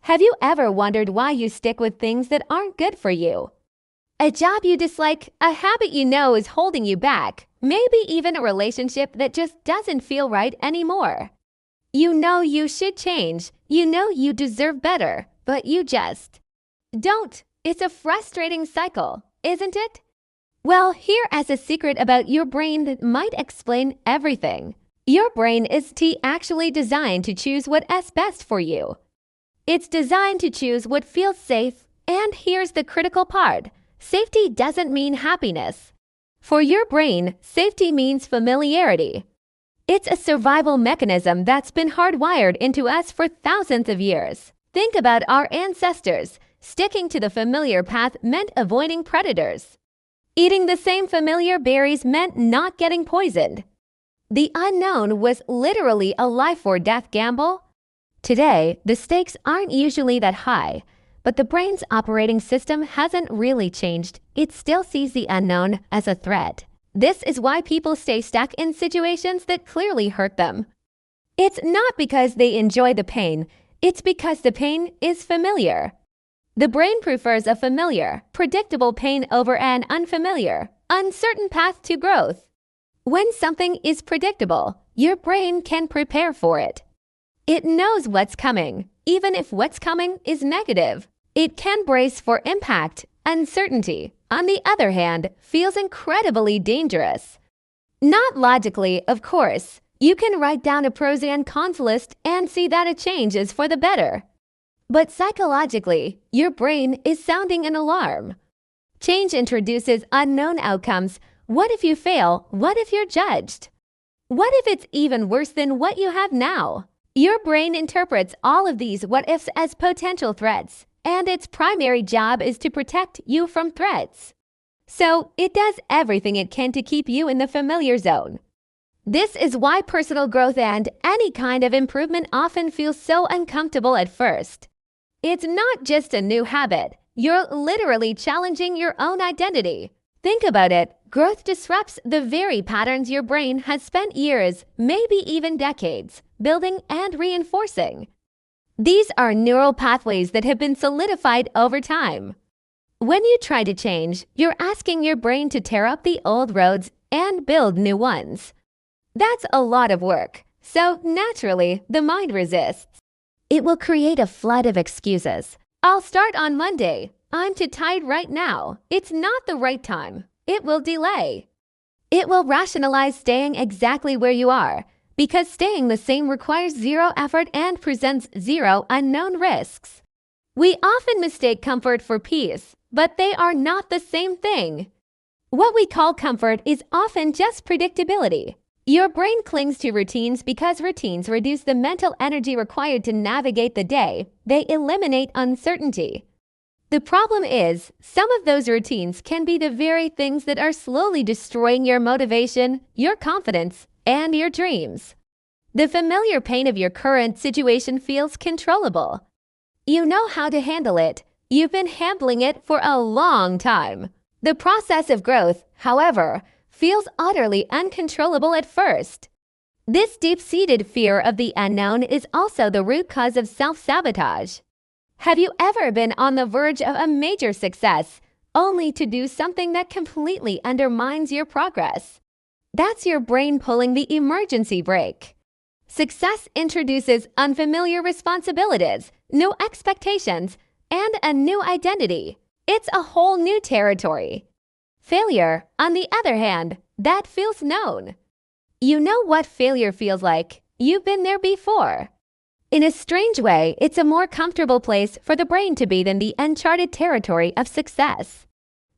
Have you ever wondered why you stick with things that aren't good for you? A job you dislike, a habit you know is holding you back, maybe even a relationship that just doesn't feel right anymore. You know you should change, you know you deserve better, but you just don't. It's a frustrating cycle, isn't it? Well, here is a secret about your brain that might explain everything. Your brain is actually designed to choose what is best for you. It's designed to choose what feels safe, and here's the critical part. Safety doesn't mean happiness. For your brain, safety means familiarity. It's a survival mechanism that's been hardwired into us for thousands of years. Think about our ancestors. Sticking to the familiar path meant avoiding predators. Eating the same familiar berries meant not getting poisoned. The unknown was literally a life-or-death gamble. Today, the stakes aren't usually that high, but the brain's operating system hasn't really changed. It still sees the unknown as a threat. This is why people stay stuck in situations that clearly hurt them. It's not because they enjoy the pain, it's because the pain is familiar. The brain prefers a familiar, predictable pain over an unfamiliar, uncertain path to growth. When something is predictable, your brain can prepare for it. It knows what's coming, even if what's coming is negative. It can brace for impact. Uncertainty, on the other hand, feels incredibly dangerous. Not logically, of course. You can write down a pros and cons list and see that a change is for the better. But psychologically, your brain is sounding an alarm. Change introduces unknown outcomes. What if you fail? What if you're judged? What if it's even worse than what you have now? Your brain interprets all of these what-ifs as potential threats, and its primary job is to protect you from threats. So, it does everything it can to keep you in the familiar zone. This is why personal growth and any kind of improvement often feels so uncomfortable at first. It's not just a new habit. You're literally challenging your own identity. Think about it. Growth disrupts the very patterns your brain has spent years, maybe even decades, building and reinforcing. These are neural pathways that have been solidified over time. When you try to change, you're asking your brain to tear up the old roads and build new ones. That's a lot of work, so naturally, the mind resists. It will create a flood of excuses. I'll start on Monday. I'm too tired right now. It's not the right time. It will delay. It will rationalize staying exactly where you are, because staying the same requires zero effort and presents zero unknown risks. We often mistake comfort for peace, but they are not the same thing. What we call comfort is often just predictability. Your brain clings to routines because routines reduce the mental energy required to navigate the day. They eliminate uncertainty. The problem is, some of those routines can be the very things that are slowly destroying your motivation, your confidence, and your dreams. The familiar pain of your current situation feels controllable. You know how to handle it. You've been handling it for a long time. The process of growth, however, feels utterly uncontrollable at first. This deep-seated fear of the unknown is also the root cause of self-sabotage. Have you ever been on the verge of a major success, only to do something that completely undermines your progress? That's your brain pulling the emergency brake. Success introduces unfamiliar responsibilities, new expectations, and a new identity. It's a whole new territory. Failure, on the other hand, that feels known. You know what failure feels like. You've been there before. In a strange way, it's a more comfortable place for the brain to be than the uncharted territory of success.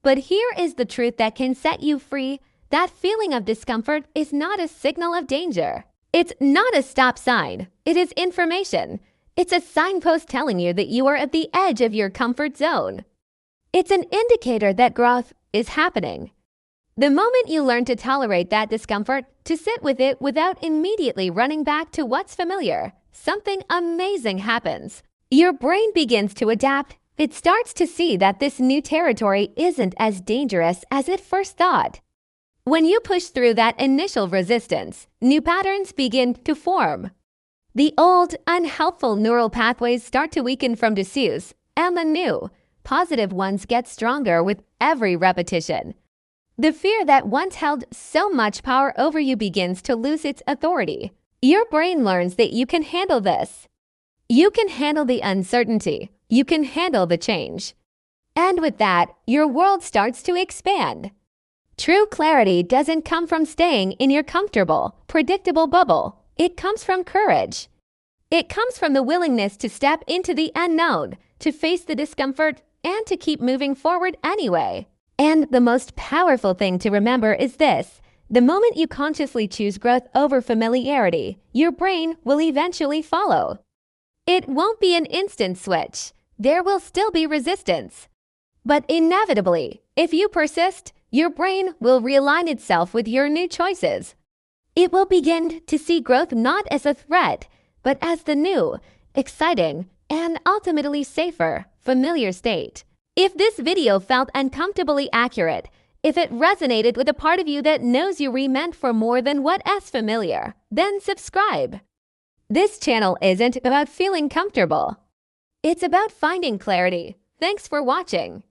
But here is the truth that can set you free. That feeling of discomfort is not a signal of danger. It's not a stop sign. It is information. It's a signpost telling you that you are at the edge of your comfort zone. It's an indicator that growth is happening. The moment you learn to tolerate that discomfort, to sit with it without immediately running back to what's familiar, something amazing happens. Your brain begins to adapt. It starts to see that this new territory isn't as dangerous as it first thought. When you push through that initial resistance, new patterns begin to form. The old, unhelpful neural pathways start to weaken from disuse, and the new, positive ones get stronger with every repetition. The fear that once held so much power over you begins to lose its authority. Your brain learns that you can handle this. You can handle the uncertainty. You can handle the change. And with that, your world starts to expand. True clarity doesn't come from staying in your comfortable, predictable bubble. It comes from courage. It comes from the willingness to step into the unknown, to face the discomfort, and to keep moving forward anyway. And the most powerful thing to remember is this: the moment you consciously choose growth over familiarity, your brain will eventually follow. It won't be an instant switch. There will still be resistance. But inevitably, if you persist, your brain will realign itself with your new choices. It will begin to see growth not as a threat, but as the new, exciting, and ultimately safer, familiar state. If this video felt uncomfortably accurate, if it resonated with a part of you that knows you were meant for more than what is familiar, then subscribe. This channel isn't about feeling comfortable. It's about finding clarity. Thanks for watching.